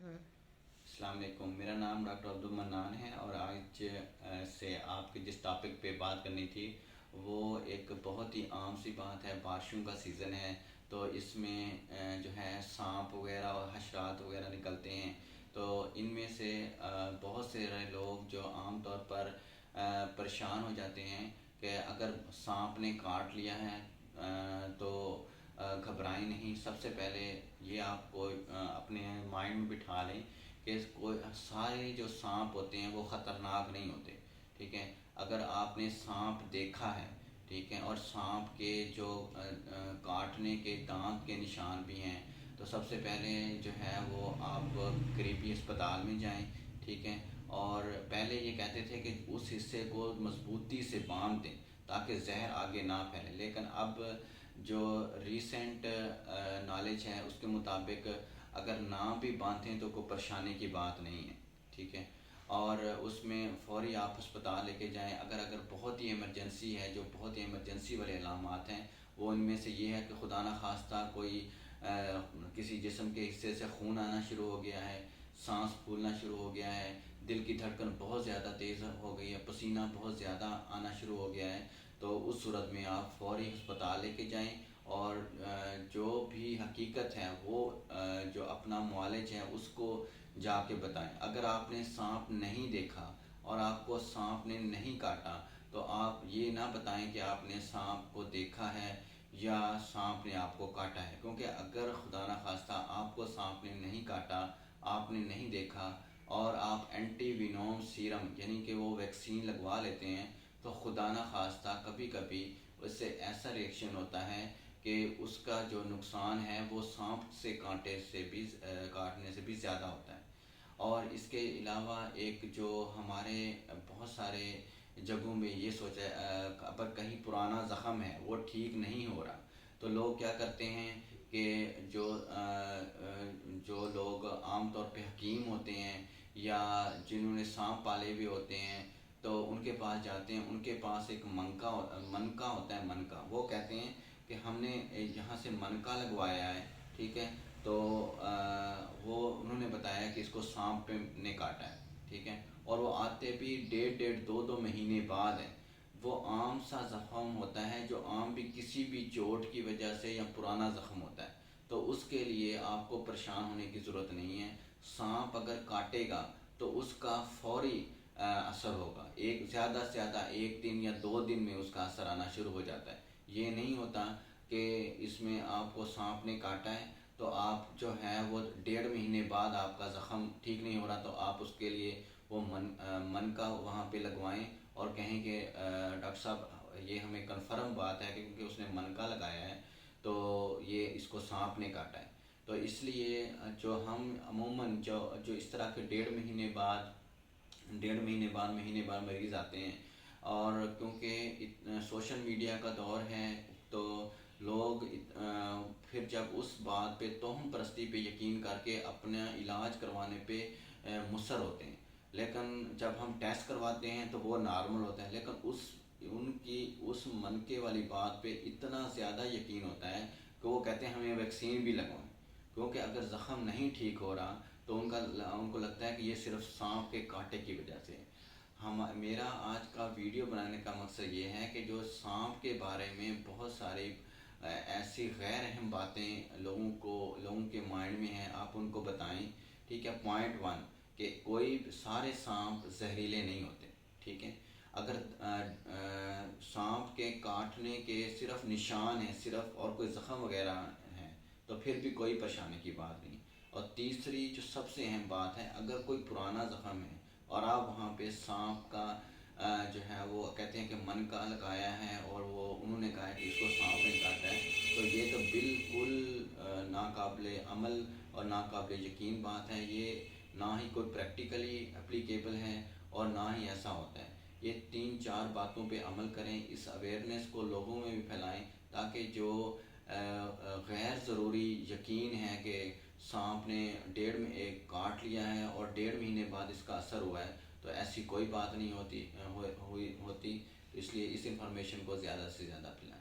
السلام علیکم، میرا نام ڈاکٹر عبدالمنان ہے اور آج سے آپ کی جس ٹاپک پہ بات کرنی تھی وہ ایک بہت ہی عام سی بات ہے۔ بارشوں کا سیزن ہے تو اس میں جو ہے سانپ وغیرہ اور حشرات وغیرہ نکلتے ہیں، تو ان میں سے بہت سے لوگ جو عام طور پر پریشان ہو جاتے ہیں کہ اگر سانپ نے کاٹ لیا ہے تو گھبرائیں نہیں۔ سب سے پہلے یہ آپ کو اپنے مائنڈ میں بٹھا لیں کہ سارے جو سانپ ہوتے ہیں وہ خطرناک نہیں ہوتے، ٹھیک ہے۔ اگر آپ نے سانپ دیکھا ہے، ٹھیک ہے، اور سانپ کے جو کاٹنے کے دانت کے نشان بھی ہیں، تو سب سے پہلے جو ہے وہ آپ قریبی اسپتال میں جائیں، ٹھیک ہے۔ اور پہلے یہ کہتے تھے کہ اس حصے کو مضبوطی سے باندھ دیں تاکہ زہر آگے نہ پھیلے، لیکن اب جو ریسنٹ نالج ہے اس کے مطابق اگر نہ بھی باندھیں تو کوئی پریشانی کی بات نہیں ہے، ٹھیک ہے۔ اور اس میں فوری آپ اسپتال لے کے جائیں۔ اگر بہت ہی ایمرجنسی ہے، جو بہت ہی ایمرجنسی والے علامات ہیں وہ ان میں سے یہ ہے کہ خدا نخواستہ کوئی کسی جسم کے حصے سے خون آنا شروع ہو گیا ہے، سانس پھولنا شروع ہو گیا ہے، دل کی دھڑکن بہت زیادہ تیز ہو گئی ہے، پسینہ بہت زیادہ آنا شروع ہو گیا ہے، تو اس صورت میں آپ فوری ہسپتال لے کے جائیں اور جو بھی حقیقت ہے وہ جو اپنا معالج ہے اس کو جا کے بتائیں۔ اگر آپ نے سانپ نہیں دیکھا اور آپ کو سانپ نے نہیں کاٹا تو آپ یہ نہ بتائیں کہ آپ نے سانپ کو دیکھا ہے یا سانپ نے آپ کو کاٹا ہے، کیونکہ اگر خدا نخواستہ آپ کو سانپ نے نہیں کاٹا، آپ نے نہیں دیکھا اور آپ اینٹی وینوم سیرم یعنی کہ وہ ویکسین لگوا لیتے ہیں، تو خدا نخواستہ کبھی کبھی اس سے ایسا ریئیکشن ہوتا ہے کہ اس کا جو نقصان ہے وہ سانپ سے کاٹنے سے بھی زیادہ ہوتا ہے۔ اور اس کے علاوہ ایک جو ہمارے بہت سارے جگہوں میں یہ سوچا اگر کہیں پرانا زخم ہے وہ ٹھیک نہیں ہو رہا تو لوگ کیا کرتے ہیں کہ جو لوگ عام طور پہ حکیم ہوتے ہیں یا جنہوں نے سانپ پالے ہوئے ہوتے ہیں تو ان کے پاس جاتے ہیں۔ ان کے پاس ایک منکا ہوتا ہے، منکا، وہ کہتے ہیں کہ ہم نے یہاں سے منکا لگوایا ہے، ٹھیک ہے، تو وہ انہوں نے بتایا کہ اس کو سانپ نے کاٹا ہے، ٹھیک ہے، اور وہ آتے بھی ڈیڑھ دو مہینے بعد ہے۔ وہ عام سا زخم ہوتا ہے جو عام بھی کسی بھی چوٹ کی وجہ سے یا پرانا زخم ہوتا ہے، تو اس کے لیے آپ کو پریشان ہونے کی ضرورت نہیں ہے۔ سانپ اگر کاٹے گا تو اس کا فوری اثر ہوگا، زیادہ سے زیادہ 1 دن یا 2 دن میں اس کا اثر آنا شروع ہو جاتا ہے۔ یہ نہیں ہوتا کہ اس میں آپ کو سانپ نے کاٹا ہے تو آپ جو ہے وہ 1.5 مہینے بعد آپ کا زخم ٹھیک نہیں ہو رہا تو آپ اس کے لیے وہ منکا وہاں پہ لگوائیں اور کہیں کہ ڈاکٹر صاحب یہ ہمیں کنفرم بات ہے کہ کیونکہ اس نے منکا لگایا ہے تو یہ اس کو سانپ نے کاٹا ہے۔ تو اس لیے جو ہم عموماً جو اس طرح کے 1.5 مہینے بعد مریض آتے ہیں، اور کیونکہ سوشل میڈیا کا دور ہے تو لوگ پھر جب اس بات پہ توہم پرستی پہ یقین کر کے اپنا علاج کروانے پہ مصر ہوتے ہیں، لیکن جب ہم ٹیسٹ کرواتے ہیں تو وہ نارمل ہوتا ہے، لیکن ان کی اس منکے والی بات پہ اتنا زیادہ یقین ہوتا ہے کہ وہ کہتے ہیں ہمیں ویکسین بھی لگوائیں، کیونکہ اگر زخم نہیں ٹھیک ہو رہا تو ان کو لگتا ہے کہ یہ صرف سانپ کے کانٹے کی وجہ سے ہے۔ میرا آج کا ویڈیو بنانے کا مقصد یہ ہے کہ جو سانپ کے بارے میں بہت ساری ایسی غیر اہم باتیں لوگوں کے مائنڈ میں ہیں، آپ ان کو بتائیں، ٹھیک ہے۔ پوائنٹ 1 کہ سارے سانپ زہریلے نہیں ہوتے، ٹھیک ہے۔ اگر سانپ کے کاٹنے کے صرف نشان ہیں صرف اور کوئی زخم وغیرہ ہیں تو پھر بھی کوئی پریشانی کی بات نہیں۔ اور تیسری جو سب سے اہم بات ہے، اگر کوئی پرانا زخم ہے اور آپ وہاں پہ سانپ کا جو ہے وہ کہتے ہیں کہ منکا لگایا ہے اور وہ انہوں نے کہا ہے کہ اس کو سانپ نے کاٹا ہے، تو یہ تو بالکل ناقابل عمل اور ناقابل یقین بات ہے۔ یہ نہ ہی کوئی پریکٹیکلی اپلیکیبل ہے اور نہ ہی ایسا ہوتا ہے۔ یہ 3-4 باتوں پہ عمل کریں، اس اویئرنیس کو لوگوں میں بھی پھیلائیں تاکہ جو غیر ضروری یقین ہے کہ سانپ نے کاٹ لیا ہے اور 1.5 مہینے بعد اس کا اثر ہوا ہے، تو ایسی کوئی بات نہیں ہوتی، اس لیے اس انفارمیشن کو زیادہ سے زیادہ پھیلائیں۔